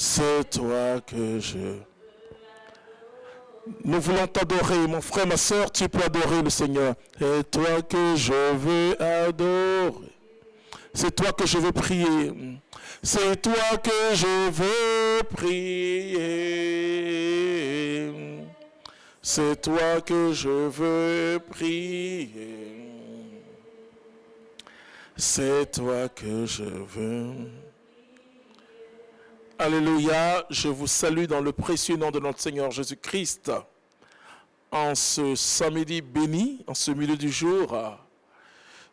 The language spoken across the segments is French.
C'est toi que je... Nous voulons t'adorer, mon frère, ma soeur, tu peux adorer le Seigneur. C'est toi que je veux adorer. C'est toi que je veux prier. C'est toi que je veux prier. C'est toi que je veux prier. C'est toi que je veux. Alléluia, je vous salue dans le précieux nom de notre Seigneur Jésus-Christ. En ce samedi béni, en ce milieu du jour,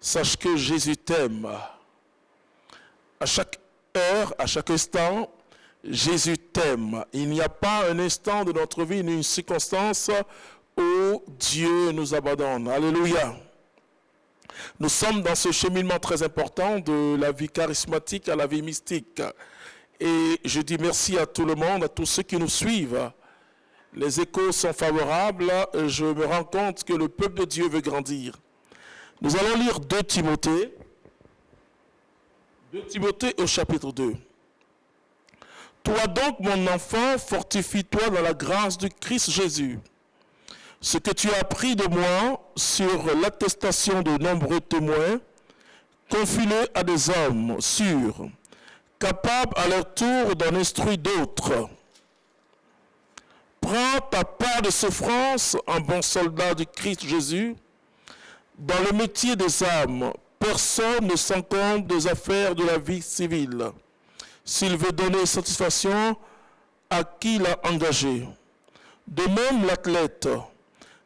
sache que Jésus t'aime. À chaque heure, à chaque instant, Jésus t'aime. Il n'y a pas un instant de notre vie, ni une circonstance où Dieu nous abandonne. Alléluia. Nous sommes dans ce cheminement très important de la vie charismatique à la vie mystique. Et je dis merci à tout le monde, à tous ceux qui nous suivent. Les échos sont favorables. Je me rends compte que le peuple de Dieu veut grandir. Nous allons lire 2 Timothée. 2 Timothée au chapitre 2. Toi donc, mon enfant, fortifie-toi dans la grâce du Christ Jésus. Ce que tu as appris de moi sur l'attestation de nombreux témoins, confie-le à des hommes sûrs, capables à leur tour d'en instruire d'autres. Prends ta part de souffrance en bon soldat du Christ Jésus. Dans le métier des âmes, personne ne s'en compte des affaires de la vie civile, s'il veut donner satisfaction à qui l'a engagé. De même, l'athlète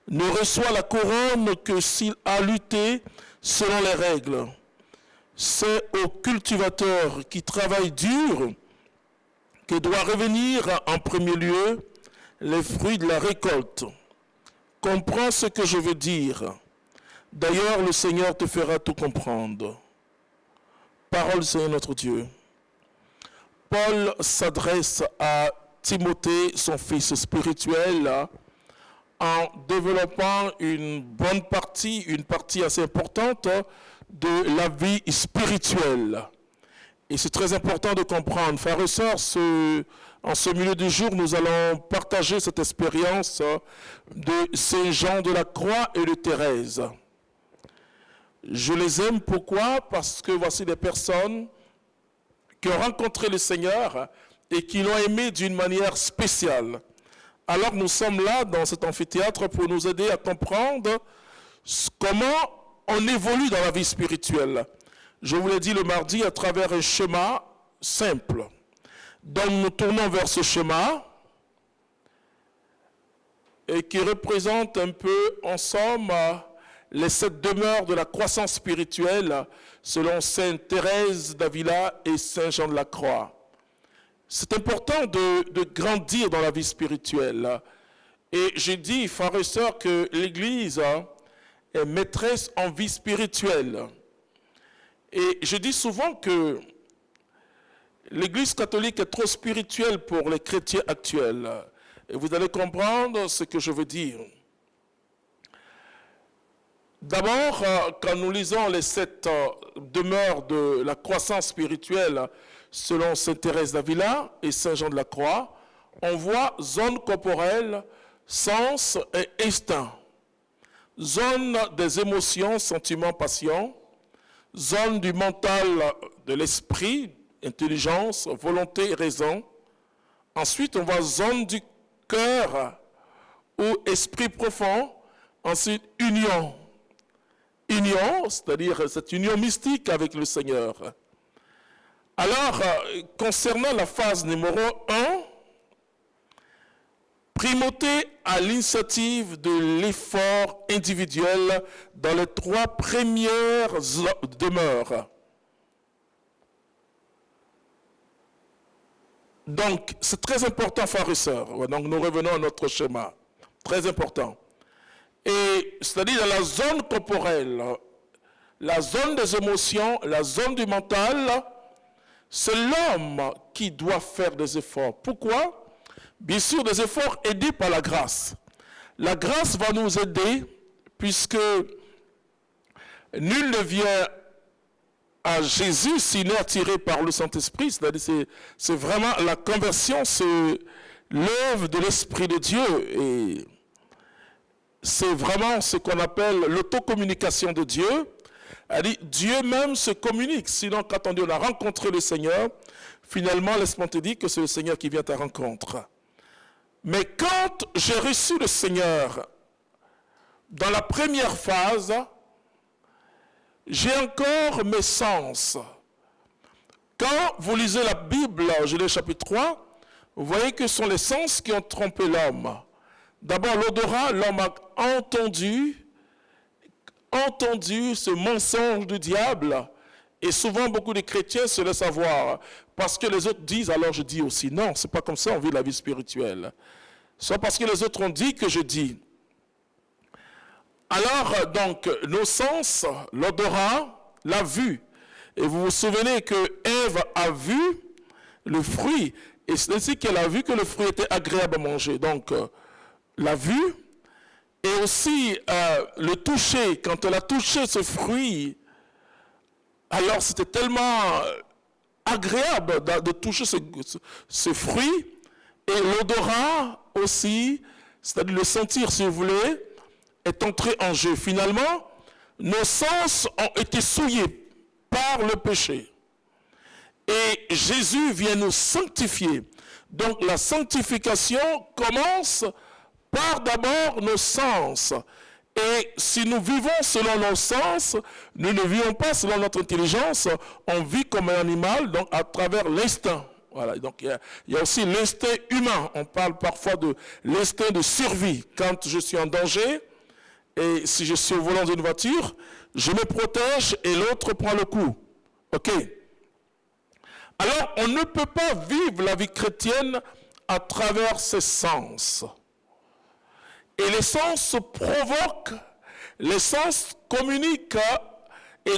ne reçoit la couronne que s'il a lutté selon les règles. C'est au cultivateur qui travaille dur que doit revenir en premier lieu les fruits de la récolte. Comprends ce que je veux dire. D'ailleurs, le Seigneur te fera tout comprendre. Parole du Seigneur notre Dieu. Paul s'adresse à Timothée, son fils spirituel, en développant une bonne partie, une partie assez importante de la vie spirituelle. Et c'est très important de comprendre. Frères et sœurs, en ce milieu du jour, nous allons partager cette expérience de Saint Jean de la Croix et de Thérèse. Je les aime, pourquoi? Parce que voici des personnes qui ont rencontré le Seigneur et qui l'ont aimé d'une manière spéciale. Alors nous sommes là dans cet amphithéâtre pour nous aider à comprendre comment on évolue dans la vie spirituelle. Je vous l'ai dit le mardi à travers un schéma simple. Donc nous tournons vers ce schéma et qui représente un peu en somme les 7 demeures de la croissance spirituelle selon Sainte Thérèse d'Avila et Saint Jean de la Croix. C'est important de grandir dans la vie spirituelle. Et j'ai dit, frères et sœurs, que l'Église est maîtresse en vie spirituelle. Et je dis souvent que l'Église catholique est trop spirituelle pour les chrétiens actuels. Et vous allez comprendre ce que je veux dire. D'abord, quand nous lisons les 7 demeures de la croissance spirituelle selon Sainte Thérèse d'Avila et Saint Jean de la Croix, on voit zone corporelle, sens et instinct. Zone des émotions, sentiments, passions. Zone du mental, de l'esprit, intelligence, volonté et raison. Ensuite, on voit zone du cœur ou esprit profond. Ensuite, union. Union, c'est-à-dire cette union mystique avec le Seigneur. Alors, concernant la phase numéro 1, primauté à l'initiative de l'effort individuel dans les 3 premières demeures. Donc, c'est très important, frères et sœurs. Donc, nous revenons à notre schéma. Très important. Et c'est-à-dire dans la zone corporelle, la zone des émotions, la zone du mental, c'est l'homme qui doit faire des efforts. Pourquoi? Bien sûr, des efforts aidés par la grâce. La grâce va nous aider puisque nul ne vient à Jésus s'il est attiré par le Saint-Esprit. C'est-à-dire c'est vraiment la conversion, c'est l'œuvre de l'Esprit de Dieu. Et c'est vraiment ce qu'on appelle l'autocommunication de Dieu. Elle dit, Dieu même se communique. Sinon, quand on dit on a rencontré le Seigneur, finalement, laisse-moi te dire que c'est le Seigneur qui vient à ta rencontre. Mais quand j'ai reçu le Seigneur, dans la première phase, j'ai encore mes sens. Quand vous lisez la Bible, Genèse chapitre 3, vous voyez que ce sont les sens qui ont trompé l'homme. D'abord, l'odorat, l'homme a entendu ce mensonge du diable. Et souvent, beaucoup de chrétiens se laissent avoir. Parce que les autres disent, alors je dis aussi. Non, c'est pas comme ça on vit la vie spirituelle. C'est parce que les autres ont dit que je dis. Alors, donc, nos sens, l'odorat, la vue. Et vous vous souvenez que Ève a vu le fruit. Et c'est ainsi qu'elle a vu que le fruit était agréable à manger. Donc, la vue. Et aussi, le toucher. Quand elle a touché ce fruit, alors c'était tellement agréable de toucher ce fruit. Et l'odorat aussi, c'est-à-dire le sentir, si vous voulez, est entré en jeu. Finalement, nos sens ont été souillés par le péché. Et Jésus vient nous sanctifier. Donc la sanctification commence par d'abord nos sens. Et si nous vivons selon nos sens, nous ne vivons pas selon notre intelligence, on vit comme un animal, donc à travers l'instinct. Voilà, donc il y a aussi l'instinct humain. On parle parfois de l'instinct de survie. Quand je suis en danger, et si je suis au volant d'une voiture, je me protège et l'autre prend le coup. Ok? Alors, on ne peut pas vivre la vie chrétienne à travers ses sens. Et les sens provoquent, les sens communiquent et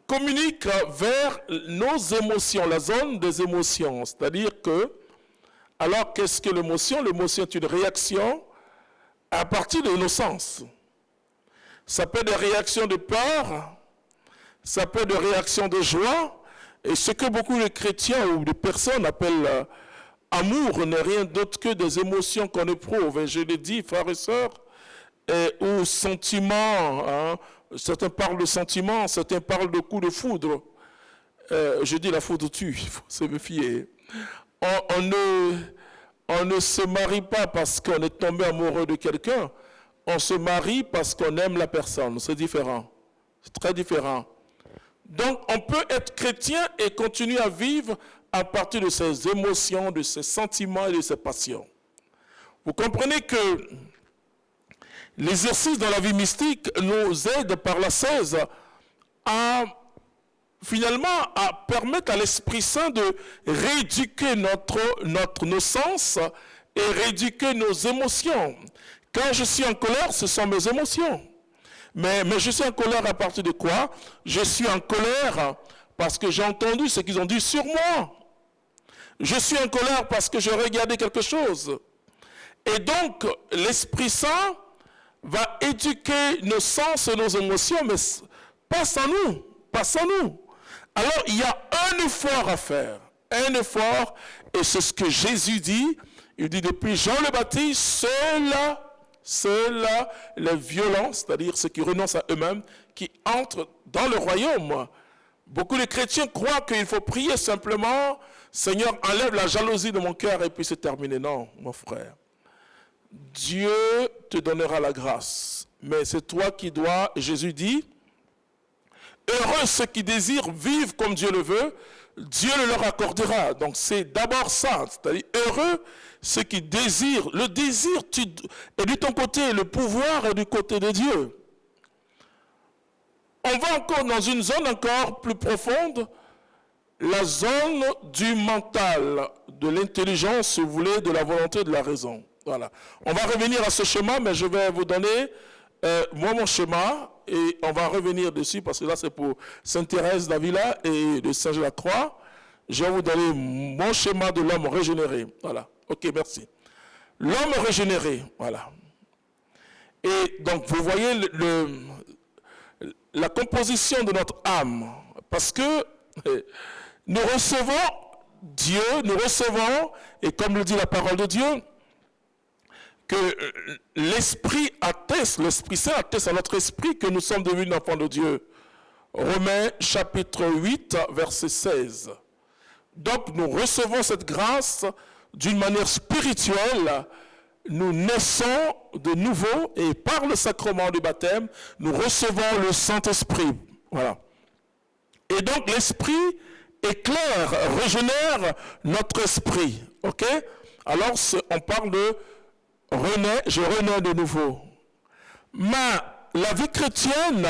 communiquent vers nos émotions, la zone des émotions. C'est-à-dire que, alors qu'est-ce que l'émotion? L'émotion est une réaction à partir de nos sens. Ça peut être des réactions de peur, ça peut être des réactions de joie, et ce que beaucoup de chrétiens ou de personnes appellent amour n'est rien d'autre que des émotions qu'on éprouve. Et je l'ai dit, frères et sœurs, ou sentiments, hein, certains parlent de sentiments, certains parlent de coups de foudre. Je dis la foudre tue, il faut se méfier. On ne se marie pas parce qu'on est tombé amoureux de quelqu'un, on se marie parce qu'on aime la personne. C'est différent, c'est très différent. Donc on peut être chrétien et continuer à vivre à partir de ses émotions, de ses sentiments et de ses passions. Vous comprenez que l'exercice dans la vie mystique nous aide par la 16 à finalement à permettre à l'Esprit Saint de rééduquer nos sens et rééduquer nos émotions. Quand je suis en colère, ce sont mes émotions. Mais je suis en colère à partir de quoi? Je suis en colère parce que j'ai entendu ce qu'ils ont dit sur moi. Je suis en colère parce que j'ai regardé quelque chose. Et donc, l'Esprit Saint va éduquer nos sens et nos émotions, mais pas sans nous, pas sans nous. Alors, il y a un effort à faire, un effort, et c'est ce que Jésus dit. Il dit depuis Jean le Baptiste, ceux-là, les violents, c'est-à-dire ceux qui renoncent à eux-mêmes, qui entrent dans le royaume. Beaucoup de chrétiens croient qu'il faut prier simplement, Seigneur, enlève la jalousie de mon cœur et puis c'est terminé. Non, mon frère. Dieu te donnera la grâce, mais c'est toi qui dois, Jésus dit, heureux ceux qui désirent vivre comme Dieu le veut, Dieu le leur accordera. Donc c'est d'abord ça, c'est-à-dire heureux ceux qui désirent. Le désir est de ton côté, le pouvoir est du côté de Dieu. On va encore dans une zone encore plus profonde, la zone du mental, de l'intelligence, si vous voulez, de la volonté, de la raison. Voilà. On va revenir à ce schéma, mais je vais vous donner moi mon schéma et on va revenir dessus parce que là c'est pour Sainte-Thérèse d'Avila et de Saint-Jean-la-Croix. Je vais vous donner mon schéma de l'homme régénéré. Voilà. Ok, merci. L'homme régénéré, voilà. Et donc vous voyez la composition de notre âme. Parce que nous recevons Dieu, nous recevons, et comme le dit la parole de Dieu, que l'Esprit Saint atteste à notre esprit que nous sommes devenus enfants de Dieu. Romains chapitre 8, verset 16. Donc nous recevons cette grâce d'une manière spirituelle. Nous naissons de nouveau et par le sacrement du baptême, nous recevons le Saint-Esprit. Voilà. Et donc l'Esprit éclaire, régénère notre esprit. Ok? Alors on parle de je renais de nouveau. Mais la vie chrétienne,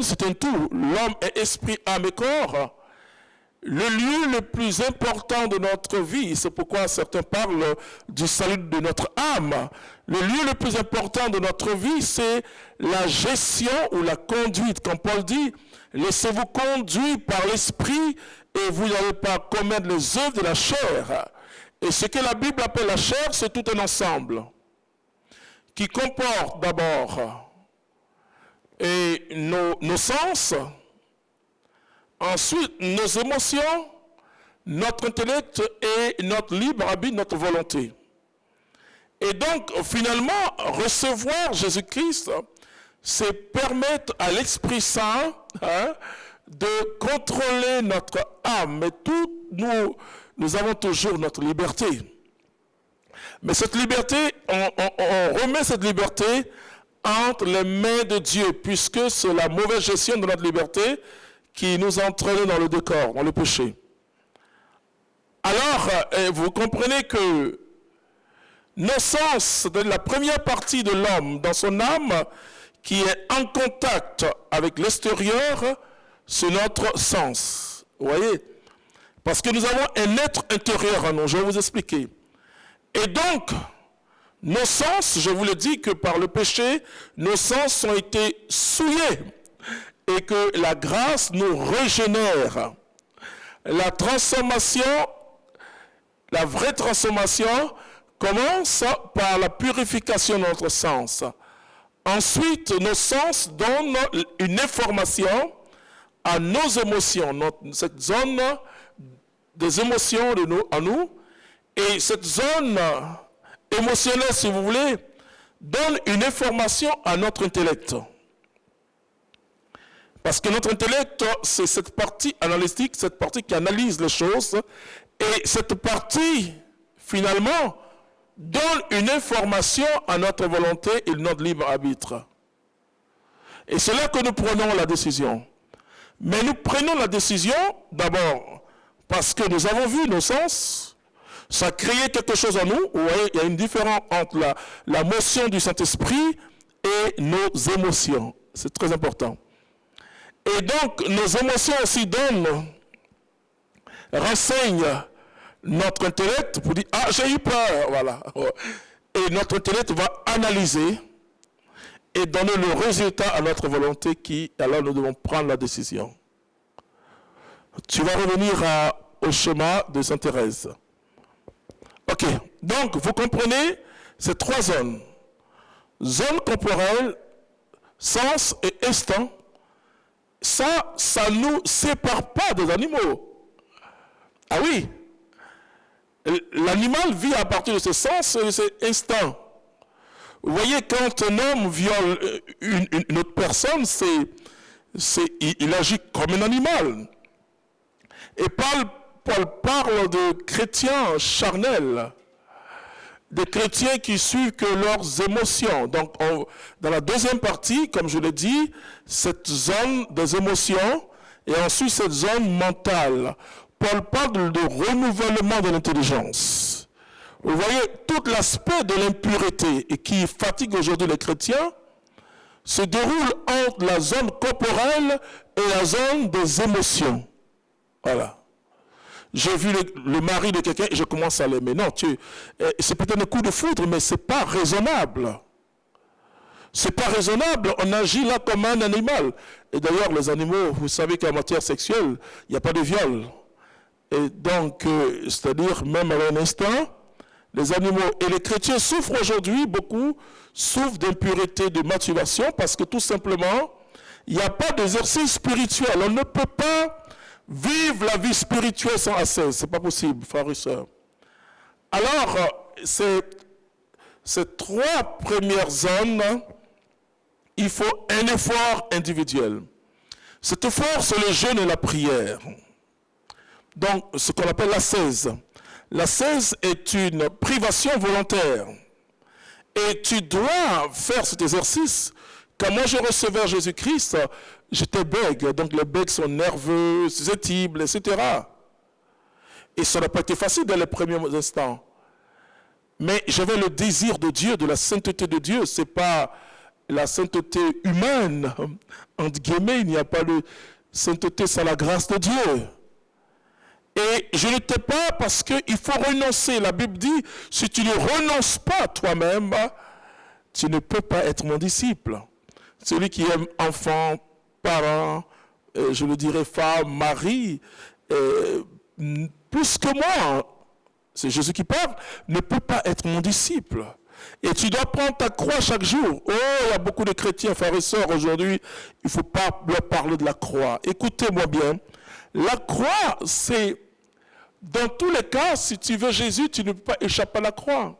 c'est un tout. L'homme est esprit, âme et corps. Le lieu le plus important de notre vie, c'est pourquoi certains parlent du salut de notre âme. Le lieu le plus important de notre vie, c'est la gestion ou la conduite. Comme Paul dit, laissez-vous conduire par l'esprit et vous n'allez pas commettre les œuvres de la chair. Et ce que la Bible appelle la chair, c'est tout un ensemble qui comporte d'abord nos sens, ensuite nos émotions, notre intellect et notre libre arbitre, notre volonté. Et donc, finalement, recevoir Jésus-Christ, c'est permettre à l'Esprit Saint de contrôler notre âme. Mais nous avons toujours notre liberté. Mais cette liberté, on remet cette liberté entre les mains de Dieu, puisque c'est la mauvaise gestion de notre liberté qui nous entraîne dans le décor, dans le péché. Alors, vous comprenez que nos sens, c'est la première partie de l'homme, dans son âme, qui est en contact avec l'extérieur, c'est notre sens. Vous voyez? Parce que nous avons un être intérieur en nous, je vais vous expliquer. Et donc, nos sens, je vous l'ai dit que par le péché, nos sens ont été souillés et que la grâce nous régénère. La transformation, la vraie transformation commence par la purification de notre sens. Ensuite, nos sens donnent une information à nos émotions, cette zone des émotions en nous, et cette zone émotionnelle, si vous voulez, donne une information à notre intellect. Parce que notre intellect, c'est cette partie analytique, cette partie qui analyse les choses, et cette partie, finalement, donne une information à notre volonté et notre libre arbitre. Et c'est là que nous prenons la décision. Mais nous prenons la décision, d'abord, parce que nous avons vu nos sens, ça a créé quelque chose en nous. Vous voyez, il y a une différence entre la motion du Saint-Esprit et nos émotions. C'est très important. Et donc, nos émotions aussi renseignent notre intellect pour dire « Ah, j'ai eu peur !» Voilà. Et notre intellect va analyser et donner le résultat à notre volonté qui, alors nous devons prendre la décision. Tu vas revenir au schéma de Sainte Thérèse. Ok, donc vous comprenez ces trois zones. Zone corporelle, sens et instinct. Ça ne nous sépare pas des animaux. Ah oui, l'animal vit à partir de ses sens et de ses instincts. Vous voyez, quand un homme viole une autre personne, il agit comme un animal. Et Paul parle de chrétiens charnels, des chrétiens qui suivent que leurs émotions. Donc, dans la deuxième partie, comme je l'ai dit, cette zone des émotions et ensuite cette zone mentale. Paul parle de renouvellement de l'intelligence. Vous voyez, tout l'aspect de l'impureté et qui fatigue aujourd'hui les chrétiens se déroule entre la zone corporelle et la zone des émotions. Voilà. J'ai vu le mari de quelqu'un et je commence à l'aimer. Non, c'est peut-être un coup de foudre, mais ce n'est pas raisonnable. Ce n'est pas raisonnable, on agit là comme un animal. Et d'ailleurs, les animaux, vous savez qu'en matière sexuelle, il n'y a pas de viol. Et donc, c'est-à-dire, même à un instant, les animaux et les chrétiens souffrent aujourd'hui beaucoup souffrent d'impureté, de masturbation, parce que tout simplement, il n'y a pas d'exercice spirituel. On ne peut pas vivre la vie spirituelle sans ascèse. Ce n'est pas possible, frères et sœurs. Alors, ces trois premières zones, il faut un effort individuel. Cet effort, c'est le jeûne et la prière. Donc, ce qu'on appelle l'ascèse. L'ascèse est une privation volontaire. Et tu dois faire cet exercice. Quand moi je recevais Jésus-Christ, j'étais bègue. Donc les bègues sont nerveux, susceptibles, etc. Et ça n'a pas été facile dans les premiers instants. Mais j'avais le désir de Dieu, de la sainteté de Dieu. Ce n'est pas la sainteté humaine. Entre guillemets, il n'y a pas de sainteté sans la grâce de Dieu. Et je n'étais pas parce qu'il faut renoncer. La Bible dit, si tu ne renonces pas toi-même, tu ne peux pas être mon disciple. Celui qui aime enfants, parents, je le dirais femme, mari, plus que moi, c'est Jésus qui parle, ne peut pas être mon disciple. Et tu dois prendre ta croix chaque jour. Oh, il y a beaucoup de chrétiens, frères et sœurs, aujourd'hui, il ne faut pas leur parler de la croix. Écoutez-moi bien. La croix, c'est, dans tous les cas, si tu veux Jésus, tu ne peux pas échapper à la croix.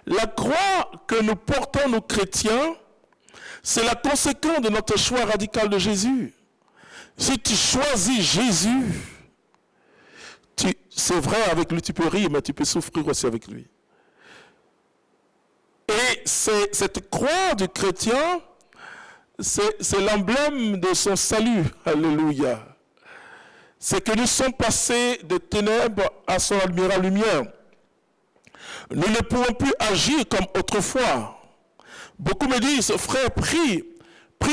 La croix que nous portons, nous chrétiens, c'est la conséquence de notre choix radical de Jésus. Si tu choisis Jésus, c'est vrai, avec lui tu peux rire, mais tu peux souffrir aussi avec lui. Et cette croix du chrétien, c'est l'emblème de son salut. Alléluia. C'est que nous sommes passés de ténèbres à son admirable lumière. Nous ne pouvons plus agir comme autrefois. Beaucoup me disent, frère, prie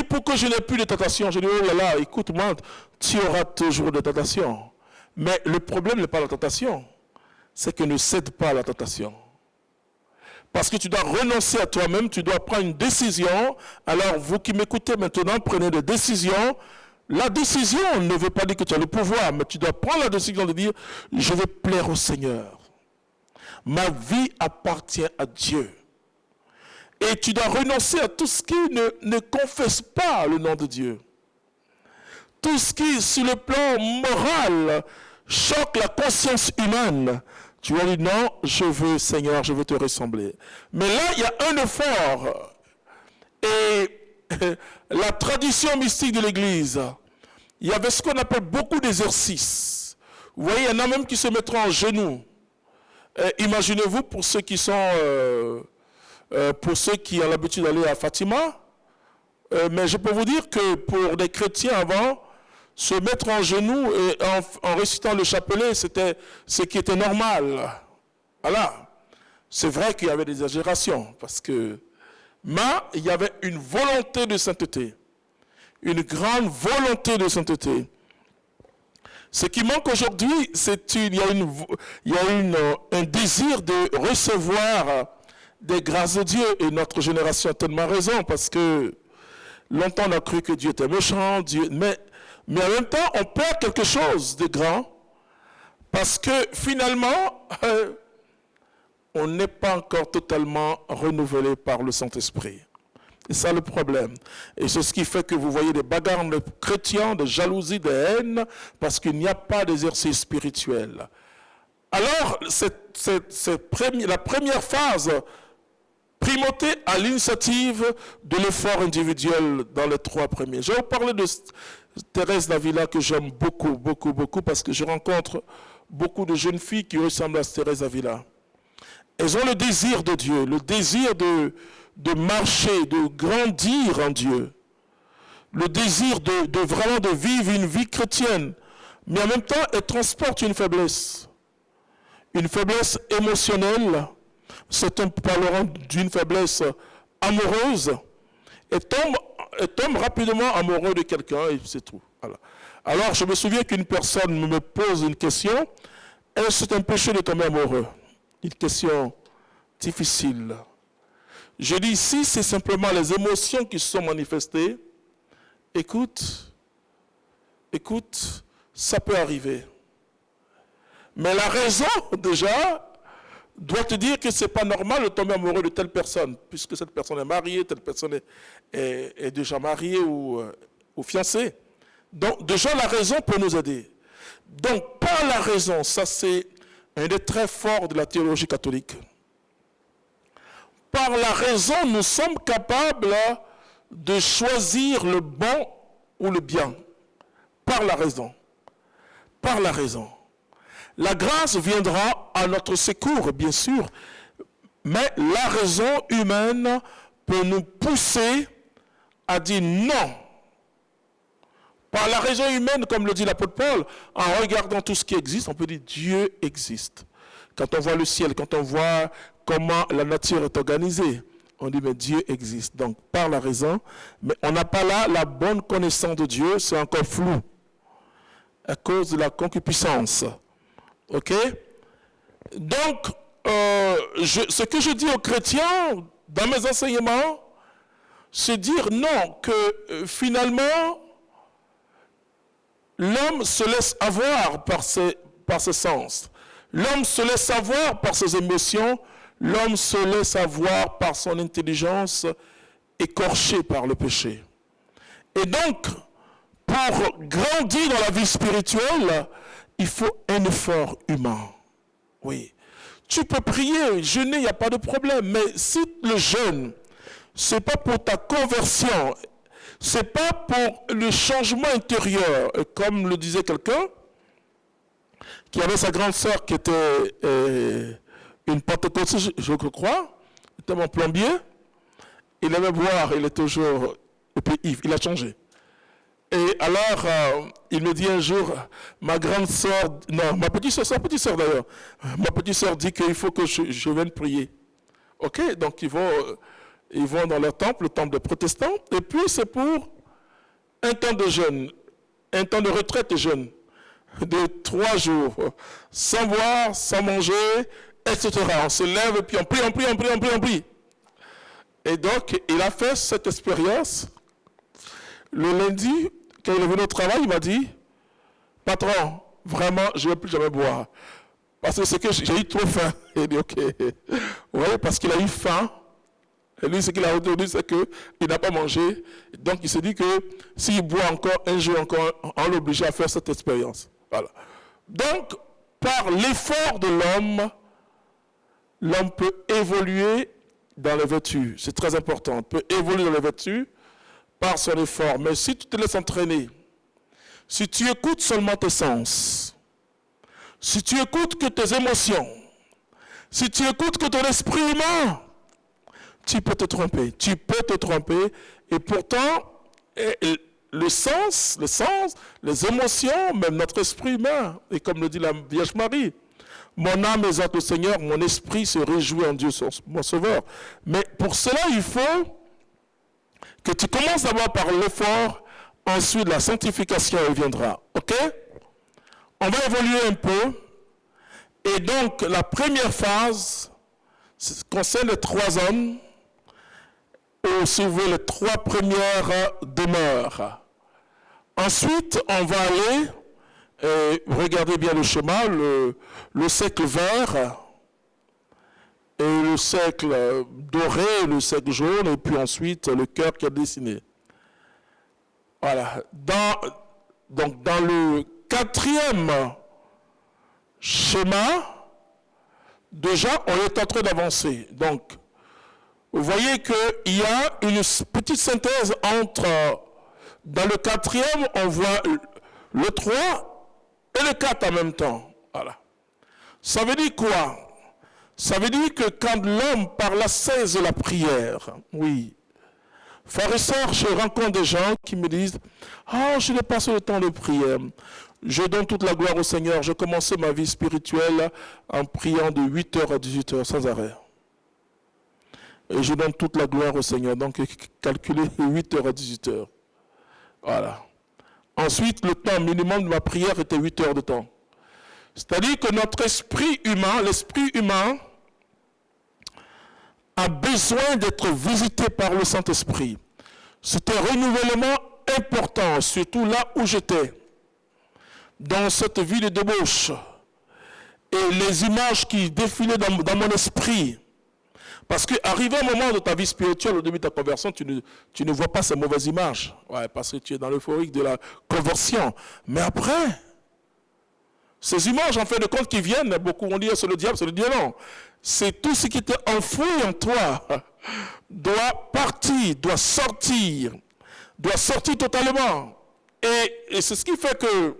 pour que je n'ai plus de tentation. Je dis, oh là là, écoute-moi, tu auras toujours des tentations. Mais le problème n'est pas la tentation, c'est que ne cède pas à la tentation. Parce que tu dois renoncer à toi-même, tu dois prendre une décision. Alors, vous qui m'écoutez maintenant, prenez des décisions. La décision ne veut pas dire que tu as le pouvoir, mais tu dois prendre la décision de dire, je vais plaire au Seigneur. Ma vie appartient à Dieu. Et tu dois renoncer à tout ce qui ne confesse pas le nom de Dieu. Tout ce qui, sur le plan moral, choque la conscience humaine. Tu vas dire, non, je veux, Seigneur, je veux te ressembler. Mais là, il y a un effort. Et la tradition mystique de l'Église, il y avait ce qu'on appelle beaucoup d'exercices. Vous voyez, il y en a même qui se mettront en genoux. Imaginez-vous pour ceux qui sont... pour ceux qui ont l'habitude d'aller à Fatima, mais je peux vous dire que pour des chrétiens avant, se mettre en genoux et en récitant le chapelet, c'était ce qui était normal. Voilà. C'est vrai qu'il y avait des exagérations, mais il y avait une volonté de sainteté, une grande volonté de sainteté. Ce qui manque aujourd'hui, c'est il y a un désir de recevoir des grâces de Dieu, et notre génération a tellement raison, parce que longtemps on a cru que Dieu était méchant, mais en même temps on perd quelque chose de grand, parce que finalement on n'est pas encore totalement renouvelé par le Saint-Esprit. C'est ça le problème. Et c'est ce qui fait que vous voyez des bagarres de chrétiens, de jalousie, de haine, parce qu'il n'y a pas d'exercice spirituel. Alors, la première phase, primauté à l'initiative de l'effort individuel dans les trois premiers. Je vais vous parler de Thérèse d'Avila que j'aime beaucoup, beaucoup, beaucoup, parce que je rencontre beaucoup de jeunes filles qui ressemblent à Thérèse d'Avila. Elles ont le désir de Dieu, le désir de marcher, de grandir en Dieu, le désir vraiment de vivre une vie chrétienne, mais en même temps, elles transportent une faiblesse émotionnelle. Certains parleront d'une faiblesse amoureuse, et tombe rapidement amoureux de quelqu'un, et c'est tout. Voilà. Alors, je me souviens qu'une personne me pose une question, est-ce que c'est un péché de tomber amoureux? Une question difficile. Je dis, si c'est simplement les émotions qui se sont manifestées, écoute, ça peut arriver. Mais la raison, déjà, doit te dire que ce n'est pas normal de tomber amoureux de telle personne, puisque cette personne est mariée, telle personne est déjà mariée ou fiancée. Donc, déjà, la raison peut nous aider. Donc, par la raison, ça c'est un des traits forts de la théologie catholique. Par la raison, nous sommes capables de choisir le bon ou le bien. Par la raison. Par la raison. La grâce viendra à notre secours, bien sûr, mais la raison humaine peut nous pousser à dire non. Par la raison humaine, comme le dit l'apôtre Paul, en regardant tout ce qui existe, on peut dire Dieu existe. Quand on voit le ciel, quand on voit comment la nature est organisée, on dit mais Dieu existe. Donc par la raison, mais on n'a pas là la bonne connaissance de Dieu, c'est encore flou à cause de la concupiscence. Ok? Donc, ce que je dis aux chrétiens dans mes enseignements, c'est dire non, que finalement, l'homme se laisse avoir par ses sens. L'homme se laisse avoir par ses émotions. L'homme se laisse avoir par son intelligence écorchée par le péché. Et donc, pour grandir dans la vie spirituelle, il faut un effort humain. Oui. Tu peux prier, jeûner, il n'y a pas de problème. Mais si le jeûne, ce n'est pas pour ta conversion, ce n'est pas pour le changement intérieur, comme le disait quelqu'un, qui avait sa grande sœur qui était une pentecôtiste, je crois, était mon plombier. Il aimait boire, il est toujours, et puis il a changé. Et alors, il me dit un jour, ma grande sœur, non, ma petite sœur, sa petite sœur d'ailleurs, ma petite sœur dit qu'il faut que je vienne prier. Ok, donc ils vont dans leur temple, le temple des protestants, et puis c'est pour un temps de jeûne, un temps de retraite de jeûne, de 3 jours, sans boire, sans manger, etc. On se lève et puis on prie. Et donc, il a fait cette expérience. Le lundi, quand il est venu au travail, il m'a dit, patron, vraiment, je ne vais plus jamais boire. Parce que c'est que j'ai eu trop faim. Il dit, ok. Oui, parce qu'il a eu faim. Et lui, ce qu'il a retenu, c'est qu'il n'a pas mangé. Donc, il s'est dit que s'il boit encore un jour encore, on l'oblige à faire cette expérience. Voilà. Donc, par l'effort de l'homme peut évoluer dans les vertus. C'est très important. On peut évoluer dans les vertus par son effort. Mais si tu te laisses entraîner, si tu écoutes seulement tes sens, si tu écoutes que tes émotions, si tu écoutes que ton esprit humain, tu peux te tromper. Tu peux te tromper. Et pourtant, le sens, les émotions, même notre esprit humain, et comme le dit la Vierge Marie, mon âme exalte le Seigneur, mon esprit se réjouit en Dieu, mon Sauveur. Mais pour cela, il faut que tu commences d'abord par l'effort, ensuite la sanctification, elle viendra. Ok? On va évoluer un peu. Et donc, la première phase concerne les 3 hommes, ou si vous voulez, les 3 premières demeures. Ensuite, on va aller, regardez bien le schéma, le cercle vert, et le cercle doré, le jaune, et puis ensuite le cœur qui est dessiné. Voilà. Donc dans le 4e schéma, déjà on est en train d'avancer. Donc, vous voyez qu'il y a une petite synthèse entre, dans le 4e, on voit le 3 et le 4 en même temps. Voilà. Ça veut dire quoi? Ça veut dire que quand l'homme par la cesse de la prière, oui, frères et sœurs, je rencontre des gens qui me disent « Ah, je n'ai pas le temps de prière. Je donne toute la gloire au Seigneur. Je commençais ma vie spirituelle en priant de 8h à 18h sans arrêt. Et je donne toute la gloire au Seigneur. Donc, calculez 8h à 18h. Voilà. Ensuite, le temps minimum de ma prière était 8 heures de temps. C'est-à-dire que notre esprit humain, l'esprit humain, a besoin d'être visité par le Saint-Esprit. C'est un renouvellement important, surtout là où j'étais, dans cette vie de débauche. et les images qui défilaient dans mon esprit. Parce qu'arrivé un moment de ta vie spirituelle, au début de ta conversion, tu ne vois pas ces mauvaises images. Ouais, parce que tu es dans l'euphorique de la conversion. Mais après, ces images, en fin de compte, qui viennent, beaucoup vont dire c'est le diable, non. C'est tout ce qui était enfoui en toi doit partir, doit sortir totalement. Et c'est ce qui fait que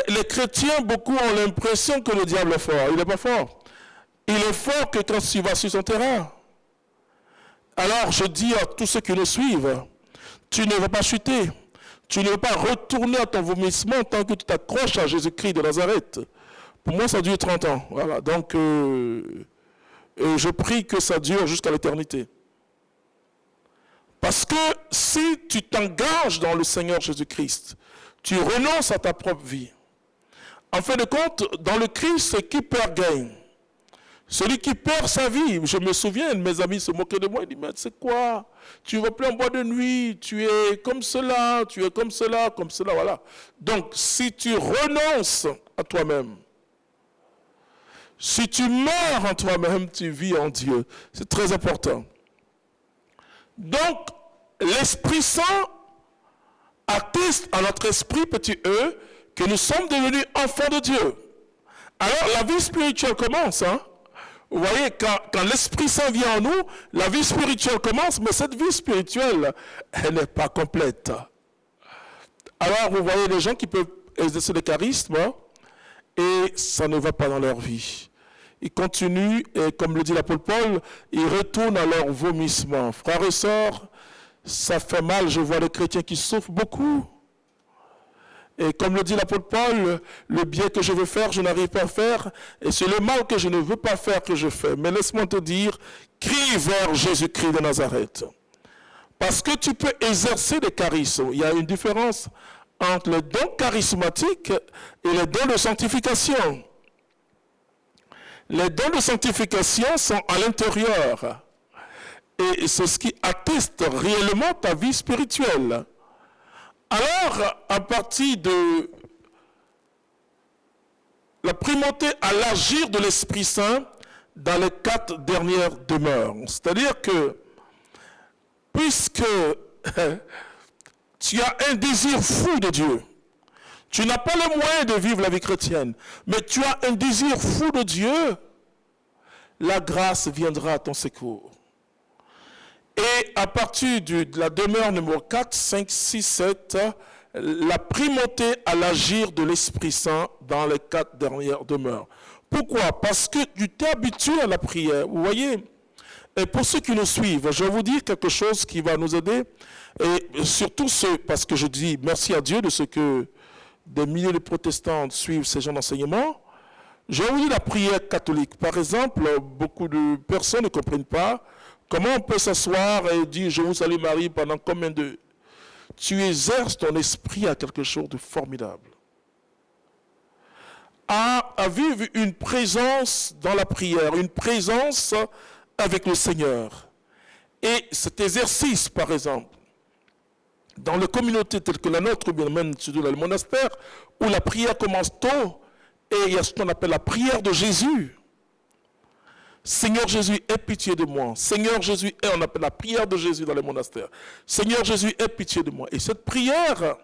les chrétiens, beaucoup ont l'impression que le diable est fort. Il n'est pas fort. Il est fort que quand tu vas sur son terrain. Alors je dis à tous ceux qui le suivent, tu ne vas pas chuter. Tu ne vas pas retourner à ton vomissement tant que tu t'accroches à Jésus-Christ de Nazareth. Pour moi, ça dure 30 ans. Voilà. Donc, je prie que ça dure jusqu'à l'éternité. Parce que si tu t'engages dans le Seigneur Jésus-Christ, tu renonces à ta propre vie. En fin de compte, dans le Christ, c'est qui perd gagne. Celui qui perd sa vie, je me souviens, mes amis se moquaient de moi, ils disent, mais c'est quoi? Tu vas plus en bois de nuit, tu es comme cela, voilà. Donc, si tu renonces à toi-même, si tu meurs en toi-même, tu vis en Dieu. C'est très important. Donc, l'Esprit Saint atteste à notre esprit, petit e, que nous sommes devenus enfants de Dieu. Alors, la vie spirituelle commence, hein? Vous voyez, quand l'Esprit Saint vient en nous, la vie spirituelle commence, mais cette vie spirituelle, elle n'est pas complète. Alors, vous voyez les gens qui peuvent exercer le charisme, hein, et ça ne va pas dans leur vie. Ils continuent, et comme le dit l'apôtre Paul, ils retournent à leur vomissement. Frères et sœurs, ça fait mal, je vois les chrétiens qui souffrent beaucoup. Et comme le dit l'apôtre Paul, le bien que je veux faire, je n'arrive pas à faire. Et c'est le mal que je ne veux pas faire que je fais. Mais laisse-moi te dire, crie vers Jésus-Christ de Nazareth. Parce que tu peux exercer des charismes. Il y a une différence entre les dons charismatiques et les dons de sanctification. Les dons de sanctification sont à l'intérieur. Et c'est ce qui atteste réellement ta vie spirituelle. Alors, à partir de la primauté à l'agir de l'Esprit Saint dans les 4 dernières demeures, c'est-à-dire que, puisque tu as un désir fou de Dieu, tu n'as pas le moyen de vivre la vie chrétienne, mais tu as un désir fou de Dieu, la grâce viendra à ton secours. Et à partir de la demeure numéro 4, 5, 6, 7, la primauté à l'agir de l'Esprit Saint dans les 4 dernières demeures. Pourquoi? Parce que tu t'es habitué à la prière. Vous voyez, et pour ceux qui nous suivent, je vais vous dire quelque chose qui va nous aider. Et surtout parce que je dis merci à Dieu de ce que des milliers de protestants suivent ces genres d'enseignements. Je vais vous dire la prière catholique. Par exemple, beaucoup de personnes ne comprennent pas comment on peut s'asseoir et dire « Je vous salue Marie » pendant combien de... Tu exerces ton esprit à quelque chose de formidable. À vivre une présence dans la prière, une présence avec le Seigneur. Et cet exercice, par exemple, dans les communautés telles que la nôtre, ou bien même surtout dans le monastère, où la prière commence tôt, et il y a ce qu'on appelle la prière de Jésus. Seigneur Jésus, aie pitié de moi. Seigneur Jésus, et on appelle la prière de Jésus dans les monastères. Seigneur Jésus, aie pitié de moi. Et cette prière,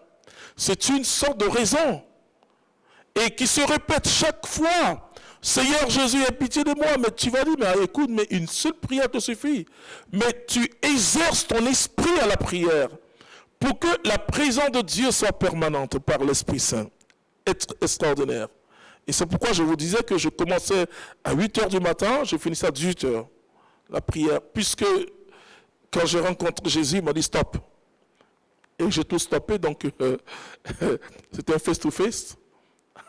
c'est une sorte de raison. Et qui se répète chaque fois. Seigneur Jésus, aie pitié de moi. Mais tu vas dire, mais écoute, mais une seule prière te suffit. Mais tu exerces ton esprit à la prière pour que la présence de Dieu soit permanente par l'Esprit Saint. Extraordinaire. Et c'est pourquoi je vous disais que je commençais à 8h du matin, je finissais à 18h, la prière. Puisque quand j'ai rencontré Jésus, il m'a dit stop. Et j'ai tout stoppé, donc c'était un face-to-face.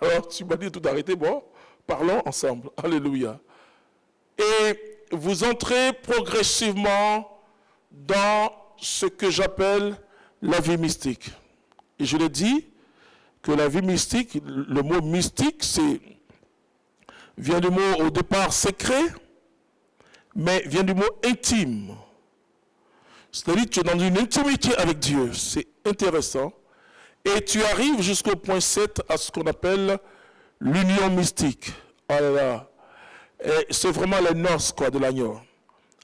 Alors tu m'as dit tout arrêter, bon, parlons ensemble. Alléluia. Et vous entrez progressivement dans ce que j'appelle la vie mystique. Et je l'ai dit, que la vie mystique, le mot mystique, vient du mot au départ secret, mais vient du mot intime. C'est-à-dire que tu es dans une intimité avec Dieu. C'est intéressant. Et tu arrives jusqu'au point 7 à ce qu'on appelle l'union mystique. Oh là là. Et c'est vraiment les noces quoi, de l'agneau.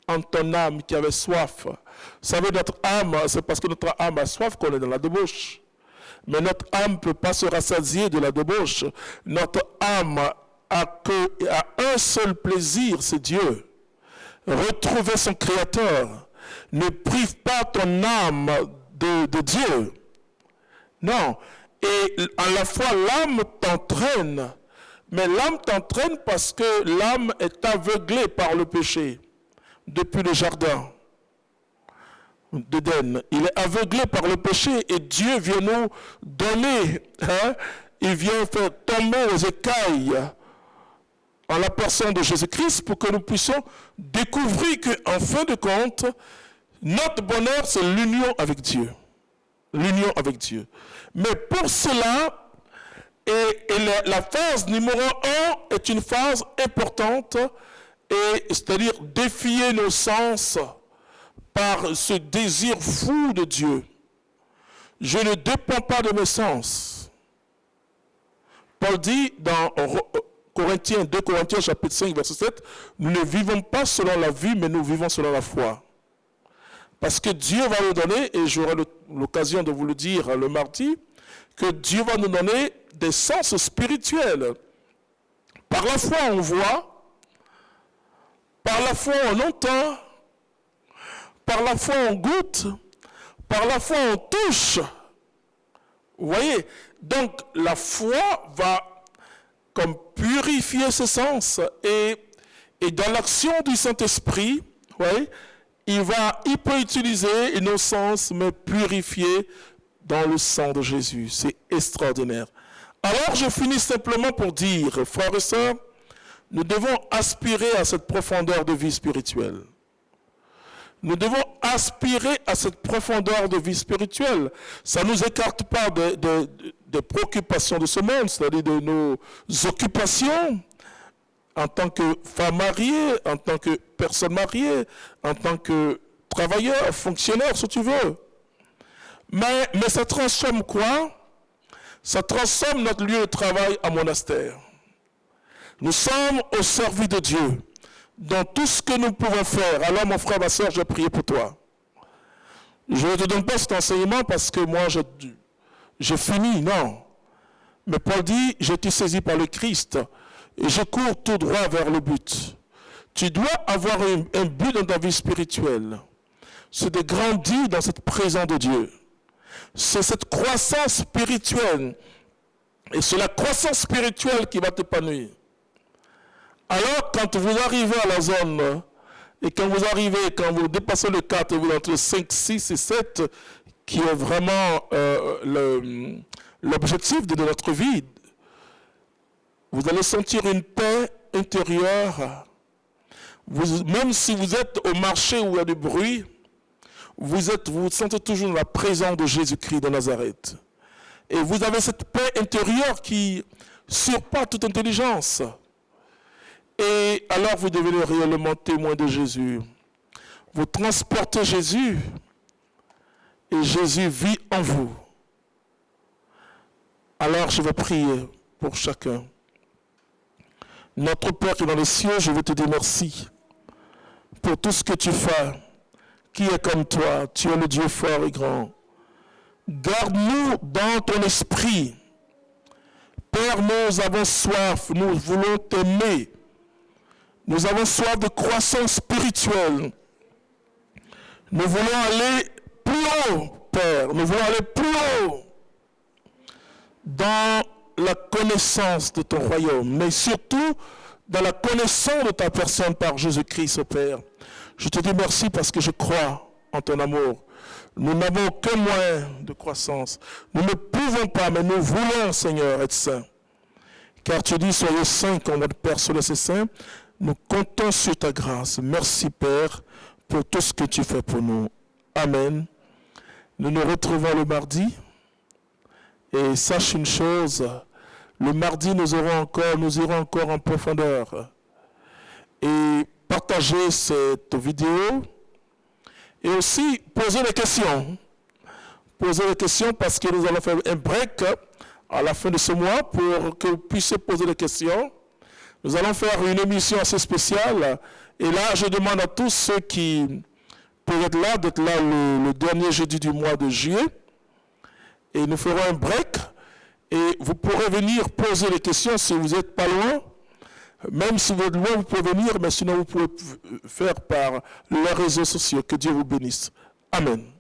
En ton âme qui avait soif. Vous savez, notre âme, c'est parce que notre âme a soif qu'on est dans la débauche. Mais notre âme ne peut pas se rassasier de la débauche. Notre âme a un seul plaisir, c'est Dieu. Retrouver son Créateur. Ne prive pas ton âme de Dieu. Non. Et à la fois, l'âme t'entraîne. Mais l'âme t'entraîne parce que l'âme est aveuglée par le péché. Depuis le jardin d'Éden. Il est aveuglé par le péché et Dieu vient nous donner, il vient faire tomber aux écailles en la personne de Jésus-Christ pour que nous puissions découvrir qu'en fin de compte, notre bonheur, c'est l'union avec Dieu. L'union avec Dieu. Mais pour cela, la phase numéro 1 est une phase importante, c'est-à-dire défier nos sens par ce désir fou de Dieu. Je ne dépends pas de mes sens. Paul dit dans 2 Corinthiens chapitre 5 verset 7, nous ne vivons pas selon la vue, mais nous vivons selon la foi. Parce que Dieu va nous donner, et j'aurai l'occasion de vous le dire le mardi, que Dieu va nous donner des sens spirituels. Par la foi on voit, par la foi on entend, par la foi on goûte, par la foi on touche. Vous voyez? Donc la foi va comme purifier ses sens et dans l'action du Saint-Esprit, vous voyez, il peut utiliser nos sens mais purifier dans le sang de Jésus. C'est extraordinaire. Alors je finis simplement pour dire, frères et sœurs, nous devons aspirer à cette profondeur de vie spirituelle. Nous devons aspirer à cette profondeur de vie spirituelle. Ça ne nous écarte pas des préoccupations de ce monde, c'est-à-dire de nos occupations en tant que femme mariée, en tant que personne mariée, en tant que travailleur, fonctionnaire, si tu veux. Mais ça transforme quoi? Ça transforme notre lieu de travail en monastère. Nous sommes au service de Dieu. Dans tout ce que nous pouvons faire. Alors mon frère, ma soeur, je vais prier pour toi. Je ne te donne pas cet enseignement parce que moi, je finis, non. Mais Paul dit, je t'ai saisi par le Christ et je cours tout droit vers le but. Tu dois avoir un but dans ta vie spirituelle. C'est de grandir dans cette présence de Dieu. C'est cette croissance spirituelle. Et c'est la croissance spirituelle qui va t'épanouir. Alors, quand vous arrivez à la zone, et quand vous dépassez le 4 et vous entrez 5, 6 et 7, qui est vraiment l'objectif de notre vie, vous allez sentir une paix intérieure. Même si vous êtes au marché où il y a du bruit, vous sentez toujours la présence de Jésus-Christ de Nazareth. Et vous avez cette paix intérieure qui surpasse toute intelligence. Et alors vous devenez réellement témoin de Jésus. Vous transportez Jésus et Jésus vit en vous. Alors je vais prier pour chacun. Notre Père qui est dans les cieux, je veux te dire merci pour tout ce que tu fais. Qui est comme toi? Tu es le Dieu fort et grand. Garde-nous dans ton esprit. Père, nous avons soif, nous voulons t'aimer. Nous avons soif de croissance spirituelle. Nous voulons aller plus haut, Père. Nous voulons aller plus haut dans la connaissance de ton royaume, mais surtout dans la connaissance de ta personne par Jésus-Christ, Père. Je te dis merci parce que je crois en ton amour. Nous n'avons aucun moyen de croissance. Nous ne pouvons pas, mais nous voulons, Seigneur, être saints. Car tu dis, soyez saints comme votre Père céleste est saint. Nous comptons sur ta grâce. Merci, Père, pour tout ce que tu fais pour nous. Amen. Nous nous retrouvons le mardi. Et sache une chose, le mardi, nous irons encore en profondeur. Et partagez cette vidéo. Et aussi, posez des questions. Posez des questions parce que nous allons faire un break à la fin de ce mois pour que vous puissiez poser des questions. Nous allons faire une émission assez spéciale. Et là, je demande à tous ceux qui peuvent être là, d'être là le dernier jeudi du mois de juillet. Et nous ferons un break. Et vous pourrez venir poser les questions si vous n'êtes pas loin. Même si vous êtes loin, vous pouvez venir, mais sinon vous pouvez faire par les réseaux sociaux. Que Dieu vous bénisse. Amen.